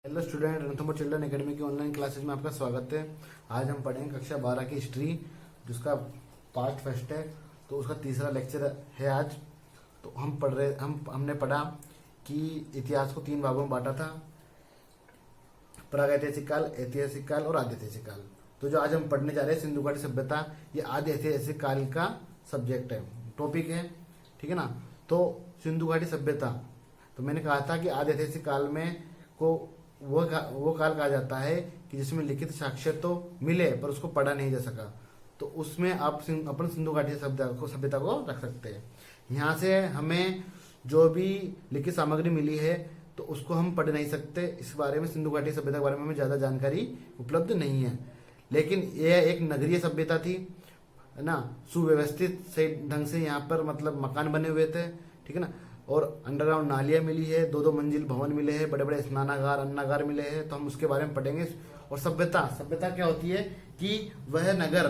Hello student, Ranthambore children academy की online classes में आपका स्वागत है। आज हम पढ़ेंगे कक्षा 12 की हिस्ट्री, जिसका पार्ट फर्स्ट है। तो उसका तीसरा लेक्चर है आज। तो हमने पढ़ा कि इतिहास को 3 भागों में बांटा था, प्रागैतिहासिक काल, ऐतिहासिक काल और आदि ऐतिहासिक काल। तो जो आज हम पढ़ने जा रहे हैं सिंधु घाटी सभ्यता, ये आदि ऐतिहासिक काल का सब्जेक्ट है, टॉपिक है, ठीक है ना। तो सिंधु घाटी सभ्यता, तो मैंने कहा था कि आदि ऐतिहासिक काल में को वो काल कहा जाता है कि जिसमें लिखित साक्ष्य तो मिले पर उसको पढ़ा नहीं जा सका। तो उसमें आप अपन सिंधु घाटी सभ्यता को रख सकते हैं। यहाँ से हमें जो भी लिखित सामग्री मिली है तो उसको हम पढ़ नहीं सकते। इस बारे में सिंधु घाटी सभ्यता के बारे में हमें ज्यादा जानकारी उपलब्ध नहीं है। लेकिन यह एक नगरीय सभ्यता थी, है ना। सुव्यवस्थित सही ढंग से यहाँ पर मतलब मकान बने हुए थे, ठीक है ना। और अंडरग्राउंड नालियां मिली है, 2-2 मंजिल भवन मिले हैं, बड़े बड़े स्नानागार, अन्नागार मिले हैं। तो हम उसके बारे में पढ़ेंगे। और सभ्यता क्या होती है कि वह नगर,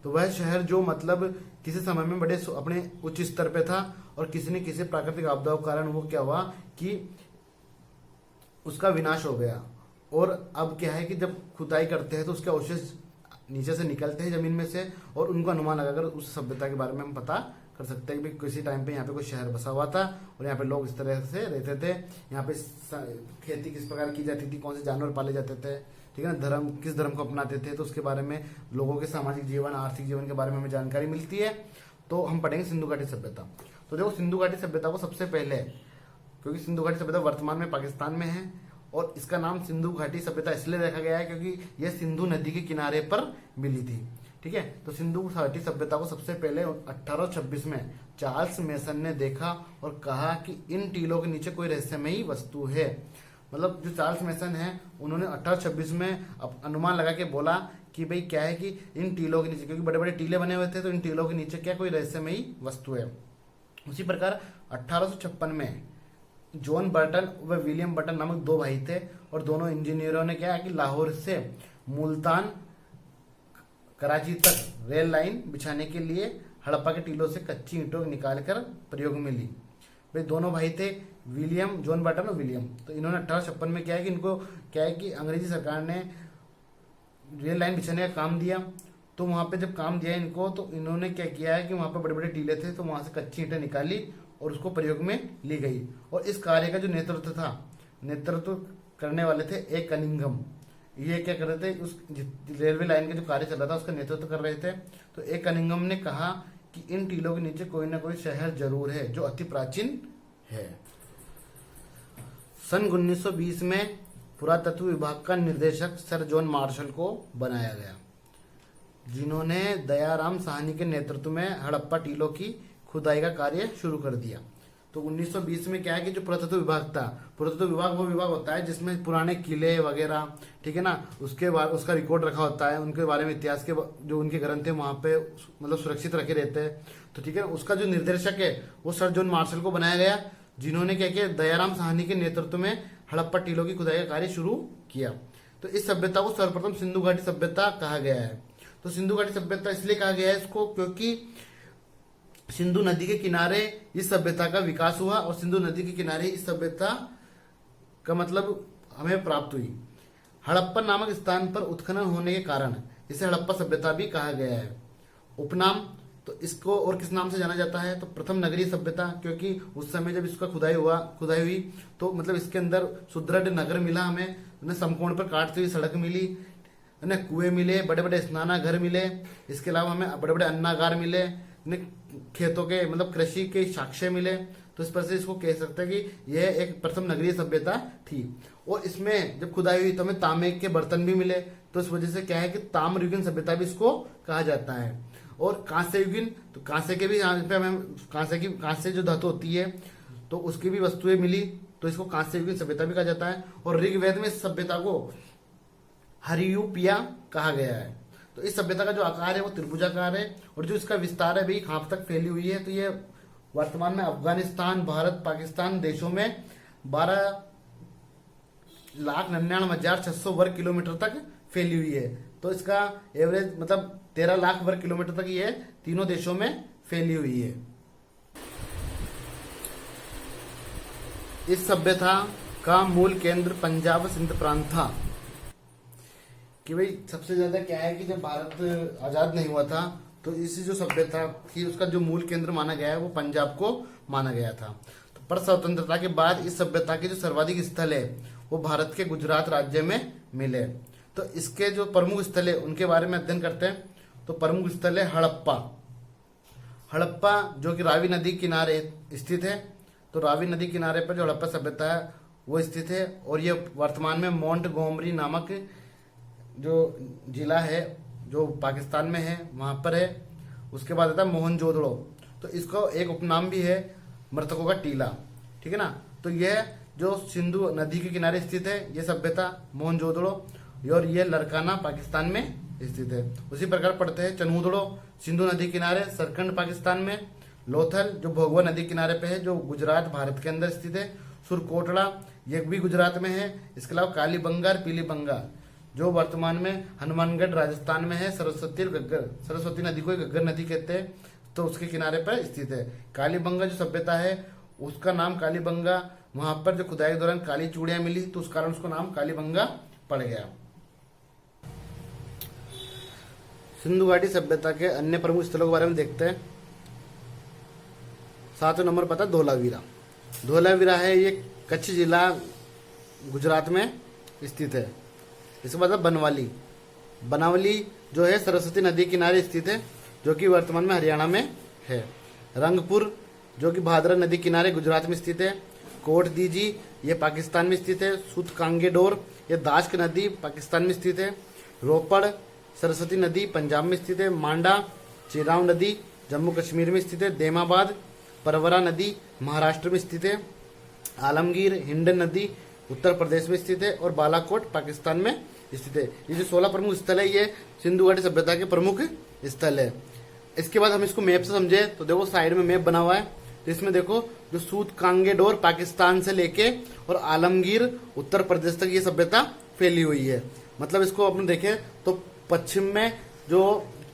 तो वह शहर जो मतलब किसी समय में बड़े अपने उच्च स्तर पे था और किसी न किसी प्राकृतिक आपदाओं के कारण वो क्या हुआ कि उसका विनाश हो गया। और अब क्या है कि जब खुदाई करते हैं तो उसके अवशेष नीचे से निकलते हैं जमीन में से, और उनको अनुमान लगाकर उस सभ्यता के बारे में हम पता कर सकते हैं कि किसी टाइम पे यहाँ पे कोई शहर बसा हुआ था और यहाँ पे लोग इस तरह से रहते थे। यहाँ पे खेती किस प्रकार की जाती थी, कौन से जानवर पाले जाते थे, ठीक है ना। धर्म किस धर्म को अपनाते थे, तो उसके बारे में लोगों के सामाजिक जीवन, आर्थिक जीवन के बारे में हमें जानकारी मिलती है। तो हम पढ़ेंगे सिंधु घाटी सभ्यता। तो देखो, सिंधु घाटी सभ्यता को सबसे पहले, क्योंकि सिंधु घाटी सभ्यता वर्तमान में पाकिस्तान में है और इसका नाम सिंधु घाटी सभ्यता इसलिए रखा गया है क्योंकि यह सिंधु नदी के किनारे पर मिली थी, ठीक है। तो सिंधु घाटी सभ्यता को सबसे पहले 1826 में चार्ल्स मेसन ने देखा और कहा कि इन टीलों के नीचे कोई रहस्यमयी वस्तु है। मतलब जो चार्ल्स मेसन है, उन्होंने 1826 में अनुमान लगा के बोला कि भाई क्या है कि इन टीलों के नीचे, क्योंकि बड़े बड़े टीले बने हुए थे, तो इन टीलों के नीचे क्या कोई रहस्यमयी वस्तु है। उसी प्रकार 1856 में जॉन बर्टन व विलियम बर्टन नामक 2 भाई थे और दोनों इंजीनियरों ने क्या है कि लाहौर से मुल्तान कराची तक रेल लाइन बिछाने के लिए हड़प्पा के टीलों से कच्ची ईंटों निकालकर प्रयोग में ली। भाई दोनों भाई थे, विलियम, जॉन बर्टन और विलियम। तो इन्होंने 1856 में क्या है कि इनको क्या है कि अंग्रेजी सरकार ने रेल लाइन बिछाने का काम दिया। तो वहां पे जब काम दिया इनको, तो इन्होंने क्या किया है कि वहां पे बड़े बड़े टीले थे, तो वहां से कच्ची ईंटें निकाली और उसको प्रयोग में ली गई। और इस कार्य का जो नेतृत्व करने वाले थे ए कनिंघम। ये क्या कर रहे थे, उस रेलवे लाइन का जो कार्य चल रहा था उसका नेतृत्व कर रहे थे। तो ए कनिंघम ने कहा कि इन टीलों के नीचे कोई ना कोई शहर जरूर है जो अति प्राचीन है। सन 1920 में पुरातत्व विभाग का निर्देशक सर जॉन मार्शल को बनाया गया, जिन्होंने दयाराम साहनी के नेतृत्व में हड़प्पा टीलों की खुदाई का कार्य शुरू कर दिया। तो 1920 में क्या है कि जो पुरातत्व विभाग था, पुरातत्व विभाग वो विभाग होता है जिसमें पुराने किले वगैरह, ठीक है ना, उसका रिकॉर्ड रखा होता है, उनके बारे में इतिहास के जो उनके ग्रंथ है वहां पे मतलब सुरक्षित रखे रहते हैं। तो ठीक है, उसका जो निर्देशक है वो सर जॉन मार्शल को बनाया गया, जिन्होंने क्या किया, दयाराम साहनी के नेतृत्व में हड़प्पा टीलों की खुदाई का कार्य शुरू किया। तो इस सभ्यता को सर्वप्रथम सिंधु घाटी सभ्यता कहा गया है। तो सिंधु घाटी सभ्यता इसलिए कहा गया है इसको क्योंकि सिंधु नदी के किनारे इस सभ्यता का विकास हुआ और सिंधु नदी के किनारे इस सभ्यता का मतलब हमें प्राप्त हुई। हड़प्पा नामक स्थान पर उत्खनन होने के कारण इसे हड़प्पा सभ्यता भी कहा गया है। उपनाम, तो इसको और किस नाम से जाना जाता है, तो प्रथम नगरीय सभ्यता, क्योंकि उस समय जब इसका खुदाई हुई तो मतलब इसके अंदर सुदृढ़ नगर मिला हमें, समकोण पर काटती हुई सड़क मिली, कुएं मिले, बड़े बड़े स्नानाघर मिले, इसके अलावा हमें बड़े बड़े अन्नागार मिले, खेतों के मतलब कृषि के साक्ष्य मिले। तो इस पर से इसको कह सकते हैं कि यह एक प्रथम नगरीय सभ्यता थी। और इसमें जब खुदाई हुई तो हमें तांबे के बर्तन भी मिले, तो इस वजह से क्या है कि ताम्रयुगीन सभ्यता भी इसको कहा जाता है। और कांस्य युगीन, तो कांस्य के भी यहाँ पे हमें कांस्य जो धातु होती है तो उसकी भी वस्तुएं मिली, तो इसको कांस्य युगीन सभ्यता भी कहा जाता है। और ऋग्वेद में इस सभ्यता को हरियुपिया कहा गया है। तो इस सभ्यता का जो आकार है वो त्रिभुजाकार है और जो इसका विस्तार है भाई कहाँ तक फैली हुई है, तो ये वर्तमान में अफगानिस्तान, भारत, पाकिस्तान देशों में 12,99,600 वर्ग किलोमीटर तक फैली हुई है। तो इसका एवरेज मतलब 13 लाख वर्ग किलोमीटर तक ये तीनों देशों में फैली हुई है। इस सभ्यता का मूल केंद्र पंजाब सिंध प्रांत था। कि भाई सबसे ज्यादा क्या है कि जब भारत आजाद नहीं हुआ था तो इसी जो सभ्यता थी उसका जो मूल केंद्र माना गया है वो पंजाब को माना गया था। तो पर स्वतंत्रता के बाद इस सभ्यता के जो सर्वाधिक स्थल है वो भारत के गुजरात राज्य में मिले। तो इसके जो प्रमुख स्थल है उनके बारे में अध्ययन करते हैं। तो प्रमुख स्थल है हड़प्पा। हड़प्पा जो कि रावी नदी किनारे स्थित है। तो रावी नदी किनारे पर जो हड़प्पा सभ्यता है वो स्थित है और ये वर्तमान में मोंट गोमरी नामक जो जिला है जो पाकिस्तान में है वहां पर है। उसके बाद आता है मोहनजोदड़ो। तो इसको एक उपनाम भी है मृतकों का टीला, ठीक है ना। तो यह जो सिंधु नदी के किनारे स्थित है ये सभ्यता मोहनजोदड़ो, और ये लरकाना पाकिस्तान में स्थित है। उसी प्रकार पढ़ते हैं चनहूदड़ो सिंधु नदी किनारे सरकंड पाकिस्तान में। लोथल जो भोगवा नदी किनारे पे है जो गुजरात भारत के अंदर स्थित है। सुरकोटड़ा ये भी गुजरात में है। इसके अलावा कालीबंगा और पीलीबंगा जो वर्तमान में हनुमानगढ़ राजस्थान में है। सरस्वती और घग्गर, सरस्वती नदी को घग्गर नदी कहते हैं तो उसके किनारे पर स्थित है। कालीबंगा जो सभ्यता है उसका नाम कालीबंगा, वहां पर जो खुदाई के दौरान काली चूड़ियां मिली तो उस कारण उसको नाम कालीबंगा पड़ गया। सिंधु घाटी सभ्यता के अन्य प्रमुख स्थलों के बारे में देखते हैं। 7वें नंबर पता धोलावीरा। धोलावीरा है ये कच्छ जिला गुजरात में स्थित है। इसके बाद बनवाली। बनावली जो है सरस्वती नदी किनारे स्थित है जो कि वर्तमान में हरियाणा में है। रंगपुर जो कि भादरा नदी किनारे गुजरात में स्थित है। कोट दीजी ये पाकिस्तान में स्थित है। सूतकांगेडोर ये दाश्क नदी पाकिस्तान में स्थित है। रोपड़ सरस्वती नदी पंजाब में स्थित है। मांडा चिराव नदी जम्मू कश्मीर में स्थित है। देमाबाद परवरा नदी महाराष्ट्र में स्थित है। आलमगीर हिंडन नदी उत्तर प्रदेश में स्थित है और बालाकोट पाकिस्तान में स्थित है। ये जो 16 प्रमुख स्थल है ये सिंधु घाटी सभ्यता के प्रमुख स्थल है। इसके बाद हम इसको मैप से समझे तो देखो साइड में मैप बना हुआ है। तो इसमें देखो जो सूतकांगेडोर पाकिस्तान से लेके और आलमगीर उत्तर प्रदेश तक ये सभ्यता फैली हुई है। मतलब इसको अपन देखें तो पश्चिम में जो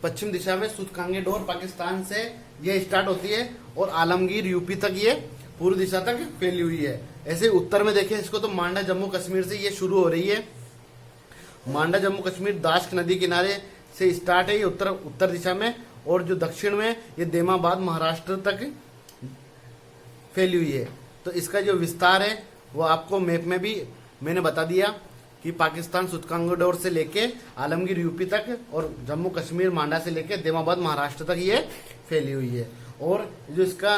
पश्चिम दिशा में सूतकांगेडोर पाकिस्तान से ये स्टार्ट होती है और आलमगीर यूपी तक ये पूर्व दिशा तक फैली हुई है। ऐसे उत्तर में देखें इसको तो मांडा जम्मू कश्मीर से ये शुरू हो रही है। मांडा जम्मू कश्मीर दाश्क नदी किनारे से स्टार्ट है ये उत्तर दिशा में, और जो दक्षिण में ये देमाबाद महाराष्ट्र तक फैली हुई है। तो इसका जो विस्तार है वो आपको मैप में भी मैंने बता दिया कि पाकिस्तान सूतकांगेडोर से लेके आलमगीर यूपी तक और जम्मू कश्मीर मांडा से लेके देमाबाद महाराष्ट्र तक ये फैली हुई है। और जो इसका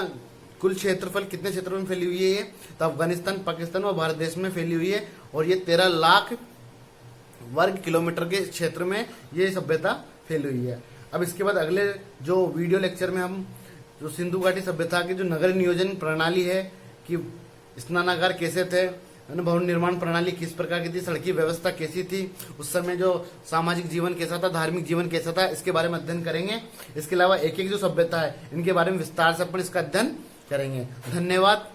कुल क्षेत्रफल कितने क्षेत्रों में फैली हुई है ये तो अफगानिस्तान पाकिस्तान और भारत देश में फैली हुई है और ये 13 लाख वर्ग किलोमीटर के क्षेत्र में ये सभ्यता फैली हुई है। अब इसके बाद अगले जो वीडियो लेक्चर में हम जो सिंधु घाटी सभ्यता की जो नगर नियोजन प्रणाली है कि स्नानागार कैसे थे, भवन निर्माण प्रणाली किस प्रकार की थी, सड़की व्यवस्था कैसी थी, उस समय जो सामाजिक जीवन कैसा था, धार्मिक जीवन कैसा था, इसके बारे में अध्ययन करेंगे। इसके अलावा एक एक जो सभ्यता है इनके बारे में विस्तार से अपन इसका अध्ययन करेंगे। धन्यवाद।